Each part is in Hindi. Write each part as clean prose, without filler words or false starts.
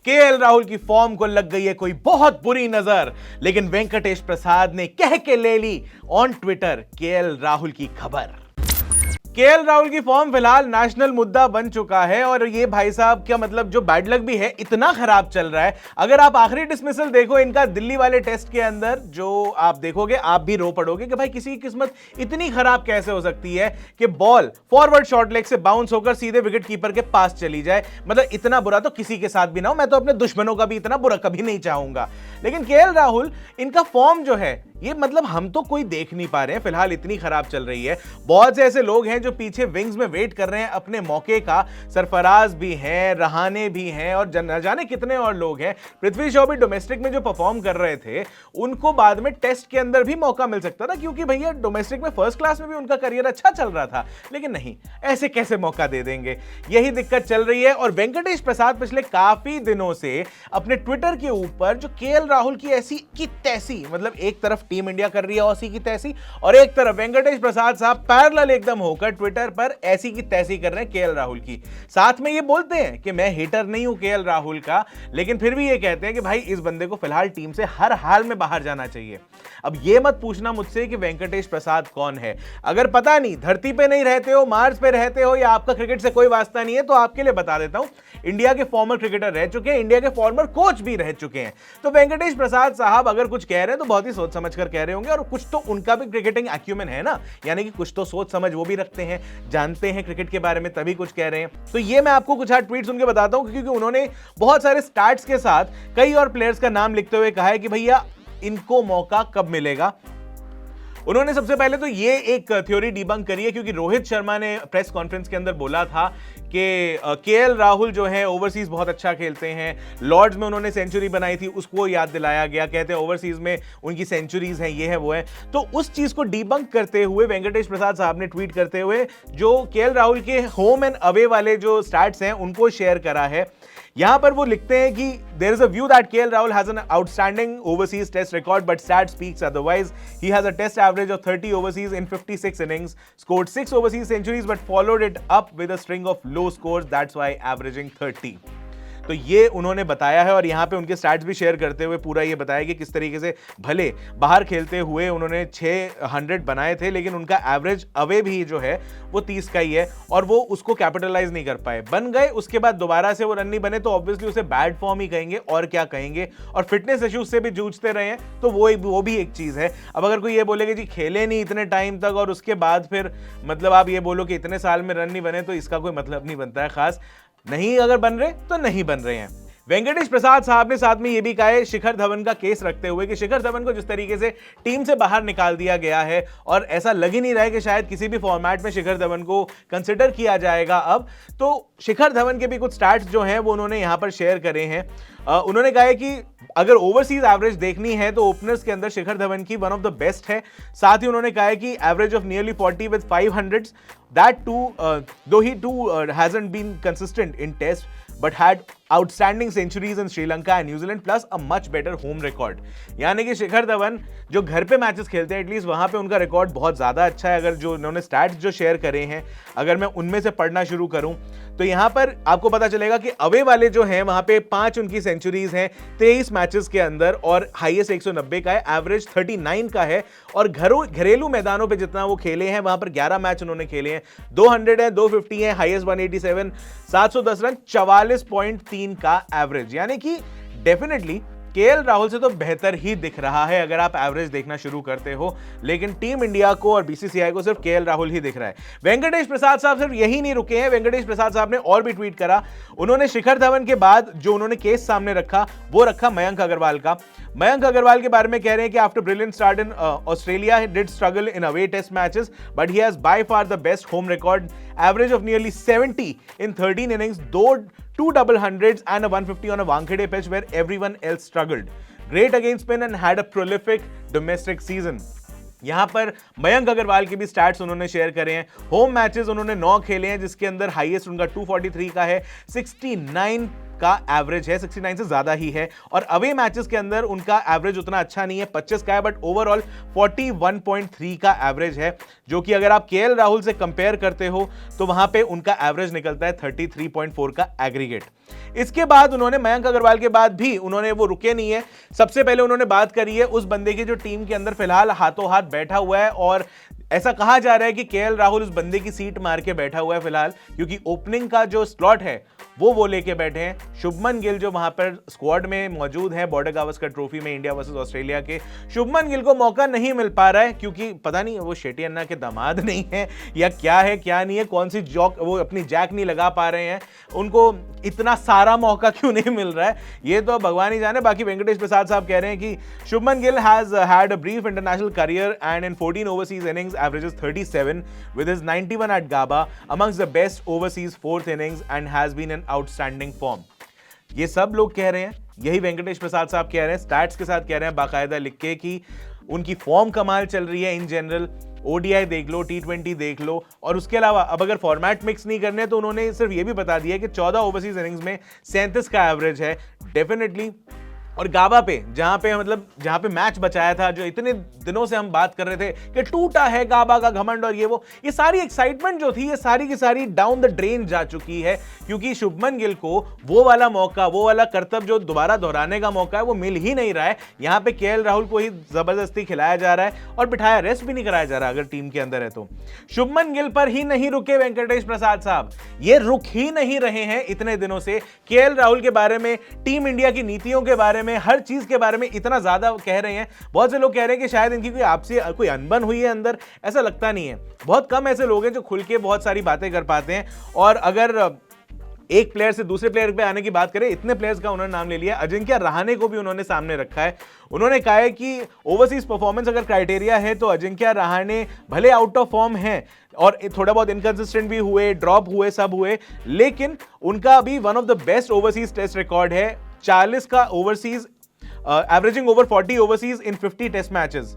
केएल राहुल की फॉर्म को लग गई है कोई बहुत बुरी नजर, लेकिन वेंकटेश प्रसाद ने कह के ले ली ऑन ट्विटर केएल राहुल की खबर। केएल राहुल की फॉर्म फिलहाल नेशनल मुद्दा बन चुका है और ये भाई साहब क्या मतलब जो बैड लक भी है इतना खराब चल रहा है। अगर आप आखिरी डिसमिसल देखो इनका दिल्ली वाले टेस्ट के अंदर, जो आप देखोगे आप भी रो पड़ोगे कि भाई किसी की किस्मत इतनी खराब कैसे हो सकती है कि बॉल फॉरवर्ड शॉर्ट लेग से बाउंस होकर सीधे विकेट कीपर के पास चली जाए। मतलब इतना बुरा तो किसी के साथ भी ना हो, मैं तो अपने दुश्मनों का भी इतना बुरा कभी नहीं चाहूंगा। लेकिन केएल राहुल इनका फॉर्म जो है ये मतलब हम तो कोई देख नहीं पा रहे हैं, फिलहाल इतनी खराब चल रही है। बहुत से ऐसे लोग हैं जो पीछे विंग्स में वेट कर रहे हैं अपने मौके का, सरफराज भी हैं, रहाने भी हैं और न जाने कितने और लोग हैं। पृथ्वी शॉ भी डोमेस्टिक में जो परफॉर्म कर रहे थे उनको बाद में टेस्ट के अंदर भी मौका मिल सकता था, क्योंकि भैया डोमेस्टिक में फर्स्ट क्लास में भी उनका करियर अच्छा चल रहा था। लेकिन नहीं, ऐसे कैसे मौका दे देंगे, यही दिक्कत चल रही है। और वेंकटेश प्रसाद पिछले काफी दिनों से अपने ट्विटर के ऊपर जो केएल राहुल की ऐसी की तैसी, मतलब एक तरफ टीम इंडिया कर रही है औसी की तैसी और एक तरफ वेंकटेश प्रसाद साहब पैरेलल एकदम होकर ट्विटर पर ऐसी की तैसी कर रहे हैं केएल राहुल की। साथ में ये बोलते हैं कि मैं हेटर नहीं हूं केएल राहुल का, लेकिन फिर भी ये कहते हैं कि भाई इस बंदे को फिलहाल टीम से हर हाल में बाहर जाना चाहिए। अब ये मत पूछना मुझसे कि वेंकटेश प्रसाद कौन है। अगर पता नहीं, धरती पे नहीं रहते हो, मार्स पे रहते हो या आपका क्रिकेट से कोई वास्ता नहीं है, तो आपके लिए बता देता हूं, इंडिया के फॉर्मर क्रिकेटर रह चुके हैं, इंडिया के फॉर्मर कोच भी रह चुके हैं। तो वेंकटेश प्रसाद साहब अगर कुछ कह रहे हैं तो बहुत ही सोच समझ कर कह रहे होंगे, और कुछ तो उनका भी क्रिकेटिंग एक्यूमेन है ना, यानी कि कुछ तो सोच समझ वो भी रखते हैं, जानते हैं क्रिकेट के बारे में, तभी कुछ कह रहे हैं। तो ये मैं आपको कुछ ट्वीट्स उनके बताता हूं, क्योंकि उन्होंने बहुत सारे स्टैट्स के साथ कई और प्लेयर्स का नाम लिखते हुए कहा है कि भैया इनको मौका कब मिलेगा। उन्होंने सबसे पहले तो ये एक थ्योरी डिबंक करी है, क्योंकि रोहित शर्मा ने प्रेस कॉन्फ्रेंस के अंदर बोला था कि केएल राहुल जो है ओवरसीज बहुत अच्छा खेलते हैं, लॉर्ड्स में उन्होंने सेंचुरी बनाई थी उसको याद दिलाया गया, कहते हैं ओवरसीज में उनकी सेंचुरीज हैं, ये है वो है। तो उस चीज को डिबंक करते हुए वेंकटेश प्रसाद साहब ने ट्वीट करते हुए जो केएल राहुल के होम एंड अवे वाले जो स्टैट्स हैं उनको शेयर करा है। यहां पर वो लिखते हैं कि there is a view that KL Rahul has an outstanding overseas test record but stat speaks otherwise. He has a test average of 30 overseas in 56 innings, scored 6 overseas centuries but followed it up with a string of low scores, that's why averaging 30। तो ये उन्होंने बताया है और यहाँ पे उनके स्टैट्स भी शेयर करते हुए पूरा ये बताया कि किस तरीके से भले बाहर खेलते हुए उन्होंने 600 बनाए थे, लेकिन उनका एवरेज अवे भी जो है वो 30 का ही है और वो उसको कैपिटलाइज नहीं कर पाए। बन गए, उसके बाद दोबारा से वो रन नहीं बने तो ऑब्वियसली उसे बैड फॉर्म ही कहेंगे और क्या कहेंगे, और फिटनेस इश्यूज से भी जूझते रहे हैं, तो वो भी एक चीज़ है। अब अगर कोई ये बोले कि जी खेले नहीं इतने टाइम तक और उसके बाद फिर मतलब आप ये बोलो कि इतने साल में रन नहीं बने, तो इसका कोई मतलब नहीं बनता है खास। नहीं अगर बन रहे तो नहीं बन रहे हैं। वेंकटेश प्रसाद साहब ने साथ में यह भी कहा है शिखर धवन का केस रखते हुए कि शिखर धवन को जिस तरीके से टीम से बाहर निकाल दिया गया है और ऐसा लग ही नहीं रहा है कि शायद किसी भी फॉर्मेट में शिखर धवन को कंसिडर किया जाएगा अब, तो शिखर धवन के भी कुछ स्टैट्स जो हैं वो उन्होंने यहां पर शेयर करे हैं। उन्होंने कहा है कि अगर ओवरसीज एवरेज देखनी है तो ओपनर्स के अंदर शिखर धवन की वन ऑफ द बेस्ट है। साथ ही उन्होंने कहा है कि average of nearly 40 with 500s, that too दो ही too hasn't been consistent in test but had outstanding centuries in Sri Lanka and New Zealand plus a much better home record। यानी कि शिखर धवन जो घर पे मैचेस खेलते हैं एटलीस्ट वहां पे उनका रिकॉर्ड बहुत ज्यादा अच्छा है। अगर जो उन्होंने स्टैट्स जो शेयर करे हैं अगर मैं उनमें से पढ़ना शुरू करूं तो यहां पर आपको पता चलेगा कि अवे वाले जो हैं वहां पे 5 उनकी सेंचुरीज हैं 23 मैचेस के अंदर और हाईएस्ट 190 का है, एवरेज 39 का है, और घरेलू मैदानों पे जितना वो खेले हैं वहां पर 11 मैच उन्होंने खेले हैं, 200 है, 250 है, हाईएस्ट 187, 710 रन, 44.3 का एवरेज। यानी कि डेफिनेटली केएल राहुल से तो बेहतर ही दिख रहा है अगर आप एवरेज देखना शुरू करते हो, लेकिन टीम इंडिया को और बीसीसीआई को सिर्फ केएल राहुल ही दिख रहा है। वेंकटेश प्रसाद साहब सिर्फ यही नहीं रुके हैं, वेंकटेश प्रसाद साहब ने और भी ट्वीट करा। उन्होंने शिखर धवन के बाद जो उन्होंने केस सामने रखा वो रखा मयंक अग्रवाल का। मयंक अग्रवाल के बारे में कह रहे हैं कि after brilliant start in Australia he did struggle in away test matches but he has by far the best home record, average of nearly 70 in 13 innings, though 2 double hundreds and a 150 on a Wankhede pitch where everyone else struggled. Great against spin and had a prolific domestic season. यहां पर मयंक अग्रवाल के भी स्टैट्स उन्होंने शेयर करे हैं। होम मैचेस उन्होंने 9 खेले हैं जिसके अंदर हाईएस्ट उनका 243 का है, 69 का एवरेज है, 69 से ज्यादा ही है, और अवे मैचेस के अंदर उनका एवरेज उतना अच्छा नहीं है, 25 का है, बट ओवरऑल 41.3 का एवरेज है, जो कि अगर आप केएल राहुल से कंपेयर करते हो तो वहां पे उनका एवरेज निकलता है 33.4 का एग्रीगेट। इसके बाद उन्होंने मयंक अग्रवाल के बाद भी उन्होंने वो रुके नहीं है, सबसे पहले उन्होंने बात करी है उस बंदे की जो टीम के अंदर फिलहाल हाथों हाथ बैठा हुआ है, और ऐसा कहा जा रहा है कि केएल राहुल उस बंदे की सीट मार के बैठा हुआ है फिलहाल, क्योंकि ओपनिंग का जो स्लॉट है वो लेके बैठे हैं। शुभमन गिल जो वहां पर स्क्वाड में मौजूद है बॉर्डर गावस्कर ट्रॉफी में इंडिया वर्सेस ऑस्ट्रेलिया के, शुभमन गिल को मौका नहीं मिल पा रहा है, क्योंकि पता नहीं वो शेट्टी अन्ना के दामाद नहीं है या क्या है क्या नहीं है, कौन सी जॉक वो अपनी जैक नहीं लगा पा रहे हैं, उनको इतना सारा मौका क्यों नहीं मिल रहा है ये तो भगवान ही जाने। बाकी वेंकटेश प्रसाद साहब कह रहे हैं कि Shubman Gill has had a brief international career and in 14 overseas innings averages 37 with his 91 at Gaba amongst the best overseas fourth innings and has been an outstanding form। ये सब लोग कह रहे हैं, यही वेंकटेश प्रसाद साहब कह रहे हैं, स्टैट्स के साथ कह रहे हैं बाकायदा लिख के कि उनकी फॉर्म कमाल चल रही है इन जनरल, ओडीआई देख लो, टी20 देख लो, और उसके अलावा अब अगर फॉर्मेट मिक्स नहीं करने तो उन्होंने सिर्फ ये भी बता दिया कि 14 ओवरसीज इनिंग्स में 37 का एवरेज है डेफिनेटली। और गाबा पे जहां पे मैच बचाया था, जो इतने दिनों से हम बात कर रहे थे कि टूटा है गाबा का घमंड और ये सारी एक्साइटमेंट जो थी ये सारी की सारी डाउन द ड्रेन जा चुकी है, क्योंकि शुभमन गिल को वो वाला मौका, वो वाला करतब जो दोबारा दोहराने का मौका है वो मिल ही नहीं रहा है। यहां पे केएल राहुल को ही जबरदस्ती खिलाया जा रहा है और बिठाया, रेस्ट भी नहीं कराया जा रहा अगर टीम के अंदर है तो। शुभमन गिल पर ही नहीं रुके वेंकटेश प्रसाद साहब, ये रुक ही नहीं रहे हैं इतने दिनों से। केएल राहुल के बारे में, टीम इंडिया की नीतियों के बारे में, हर चीज के बारे में इतना ज्यादा कह रहे हैं। बहुत से लोग कह रहे हैं कि शायद इनकी कोई आपसे कोई अनबन हुई है अंदर, ऐसा लगता नहीं है। बहुत कम ऐसे लोग हैं जो खुल के बहुत सारी बातें कर पाते हैं, और अगर एक प्लेयर से दूसरे प्लेयर पे आने की बात करें, इतने प्लेयर्स का उन्होंने नाम ले लिया, अजिंक्य रहाणे को भी उन्होंने सामने रखा है। उन्होंने कहा है कि ओवरसीज परफॉर्मेंस अगर क्राइटेरिया है तो अजिंक्य रहाणे भले आउट ऑफ फॉर्म है और थोड़ा बहुत इनकंसिस्टेंट भी हुए, ड्रॉप हुए, सब हुए, लेकिन उनका अभी one of the best overseas test record है, 40 का overseas, averaging over 40 overseas in 50 test matches.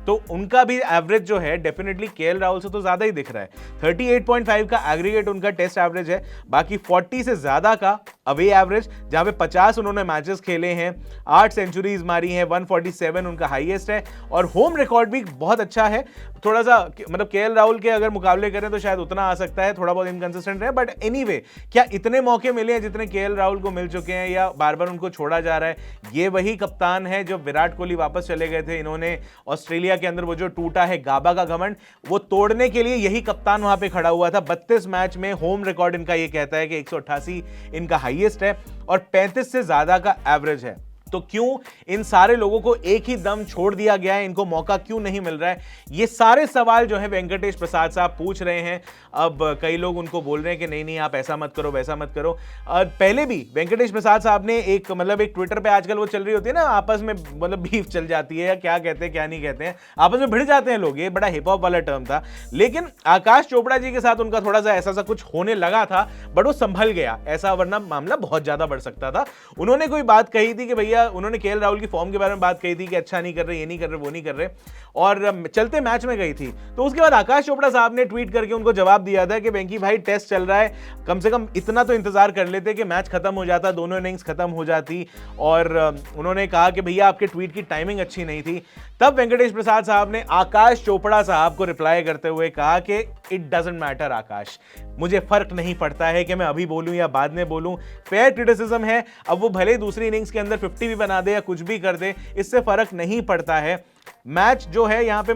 तो उनका भी एवरेज जो है डेफिनेटली केएल राहुल से तो ज्यादा ही दिख रहा है। 38.5 का एग्रीगेट उनका टेस्ट एवरेज है, बाकी 40 से ज्यादा का अवे एवरेज, जहां पे 50 उन्होंने मैचेस खेले हैं, 8 सेंचुरीज मारी हैं, 147 उनका हाईएस्ट है, और होम रिकॉर्ड भी बहुत अच्छा है। थोड़ा सा मतलब केएल राहुल के अगर मुकाबले करें तो शायद उतना आ सकता है, थोड़ा बहुत इनकंसिस्टेंट है, बट एनीवे क्या इतने मौके मिले हैं जितने केएल राहुल को मिल चुके हैं, या बार बार उनको छोड़ा जा रहा है? ये वही कप्तान है जो विराट कोहली वापस चले गए थे, इन्होंने ऑस्ट्रेलिया के अंदर वो जो टूटा है गाबा का घमंड, वो तोड़ने के लिए यही कप्तान वहां पे खड़ा हुआ था। 32 मैच में होम रिकॉर्ड इनका ये कहता है कि 188 इनका हाईएस्ट है और 35 से ज्यादा का एवरेज है। तो क्यों इन सारे लोगों को एक ही दम छोड़ दिया गया है, इनको मौका क्यों नहीं मिल रहा है? ये सारे सवाल जो है वेंकटेश प्रसाद साहब पूछ रहे हैं। अब कई लोग उनको बोल रहे हैं कि नहीं नहीं आप ऐसा मत करो, वैसा मत करो। पहले भी वेंकटेश प्रसाद साहब ने एक ट्विटर पे आजकल वो चल रही होती है ना, आपस में बीफ चल जाती है, या क्या कहते हैं क्या नहीं कहते हैं, आपस में भिड़ जाते हैं लोग, ये बड़ा हिप हॉप वाला टर्म था। लेकिन आकाश चोपड़ा जी के साथ उनका थोड़ा सा ऐसा कुछ होने लगा था, बट वो संभल गया, ऐसा वरना मामला बहुत ज्यादा बढ़ सकता था। उन्होंने कोई बात कही थी कि भैया, उन्होंने केएल राहुल की फॉर्म के बारे में बात कही थी कि अच्छा नहीं कर रहे, ये नहीं कर रहे, वो नहीं कर रहे, और चलते मैच में गई थी। तो उसके बाद आकाश चोपड़ा साहब ने ट्वीट करके उनको जवाब दिया था कि वेंकी भाई टेस्ट चल रहा है, कम से कम इतना तो इंतजार कर लेते कि मैच खत्म हो जाता, दोनों इनिंग्स खत्म हो जाती। और उन्होंने कहा कि भैया आपके ट्वीट की टाइमिंग अच्छी नहीं थी। तब वेंकटेश प्रसाद साहब ने आकाश चोपड़ा साहब को रिप्लाई करते हुए कहा कि इट डजंट मैटर आकाश, मुझे फर्क नहीं पड़ता है कि मैं अभी बोलूं या बाद में बोलूं, फेयर क्रिटिसिज्म है। अब वो भले दूसरी इनिंग्स के अंदर 50 भी बना दे या कुछ भी कर दे, इससे फर्क नहीं पड़ता है। मैच जो है यहां पे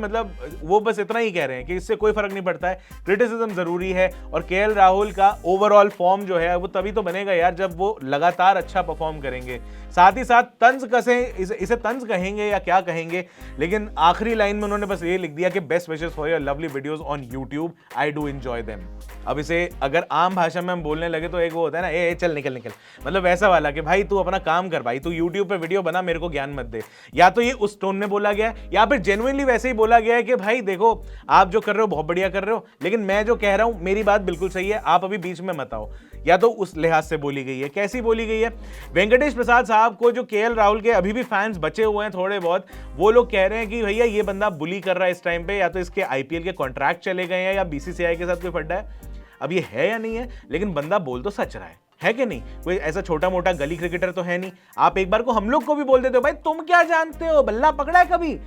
वो बस इतना ही कह रहे हैं कि इससे कोई फर्क नहीं पड़ता है, क्रिटिसिज्म जरूरी है। और केएल राहुल का ओवरऑल फॉर्म जो है वो तभी तो बनेगा यार जब वो लगातार अच्छा परफॉर्म करेंगे। साथ ही साथ तंज कसे, इसे तंज कहेंगे या क्या कहेंगे, लेकिन आखिरी लाइन में उन्होंने बस ये लिख दिया कि best wishes for your lovely videos on YouTube, I do enjoy them. अब इसे अगर आम भाषा में हम बोलने लगे तो एक वो होता है ना, ए चल निकल निकल, वैसा वाला कि भाई तू अपना काम कर, भाई तू यूट्यूब पे वीडियो बना, मेरे को ज्ञान मत दे। या तो ये उस टोन में बोला गया है, या फिर जेन्युइनली वैसे ही बोला गया है कि भाई देखो आप जो कर रहे हो बहुत बढ़िया कर रहे हो, लेकिन मैं जो कह रहा हूं मेरी बात बिल्कुल सही है, आप अभी बीच में मत आओ। या तो उस लिहाज से बोली गई है। कैसी बोली गई है? वेंकटेश प्रसाद साहब को जो केएल राहुल के अभी भी फैंस बचे हुए हैं थोड़े बहुत, वो लोग कह रहे हैं कि भैया ये बंदा बुली कर रहा है इस टाइम पे, या तो इसके आईपीएल के कॉन्ट्रैक्ट चले गए हैं या बीसीसीआई के साथ कोई फड्डा है। अब ये है या नहीं है, लेकिन बंदा बोल तो सच रहा है है कि नहीं? कोई ऐसा छोटा मोटा गली क्रिकेटर तो है नहीं। आप एक बार को हम लोग को भी बोल देते हो भाई तुम क्या जानते हो, बल्ला पकड़ा है कभी?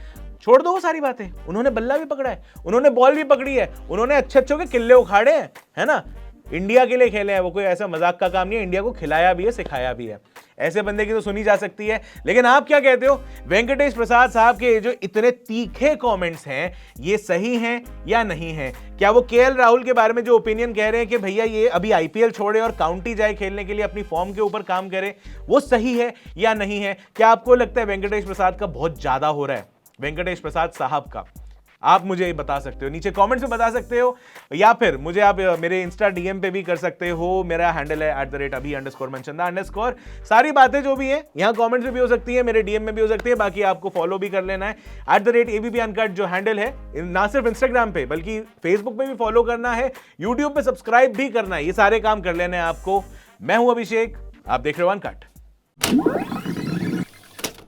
छोड़ दो वो सारी बातें, उन्होंने बल्ला भी पकड़ा है, उन्होंने बॉल भी पकड़ी है, उन्होंने अच्छे अच्छे के किल्ले उखाड़े हैं, है ना? इंडिया के लिए खेले हैं, वो कोई ऐसा मजाक का काम नहीं है, इंडिया को खिलाया भी है, सिखाया भी है। ऐसे बंदे की तो सुनी जा सकती है। लेकिन आप क्या कहते हो, वेंकटेश प्रसाद साहब के जो इतने तीखे कमेंट्स हैं, ये सही हैं या नहीं हैं? क्या वो केएल राहुल के बारे में जो ओपिनियन कह रहे हैं कि भैया ये अभी आईपीएल छोड़े और काउंटी जाए खेलने के लिए, अपनी फॉर्म के ऊपर काम करे, वो सही है या नहीं है? क्या आपको लगता है वेंकटेश प्रसाद का बहुत ज्यादा हो रहा है, वेंकटेश प्रसाद साहब का? आप मुझे बता सकते हो, नीचे कमेंट्स में बता सकते हो, या फिर मुझे आप मेरे इंस्टा डीएम पे भी कर सकते हो। मेरा हैंडल है @abhi_manchanda_। सारी बातें जो भी है यहाँ कमेंट्स में भी हो सकती है, मेरे डीएम में भी हो सकती है। बाकी आपको फॉलो भी कर लेना है @abp_uncut जो हैंडल है, ना सिर्फ इंस्टाग्राम पे बल्कि फेसबुक पे भी फॉलो करना है, यूट्यूब पे सब्सक्राइब भी करना है। ये सारे काम कर लेना है आपको। मैं हूं अभिषेक, आप देख रहे हो अनकट।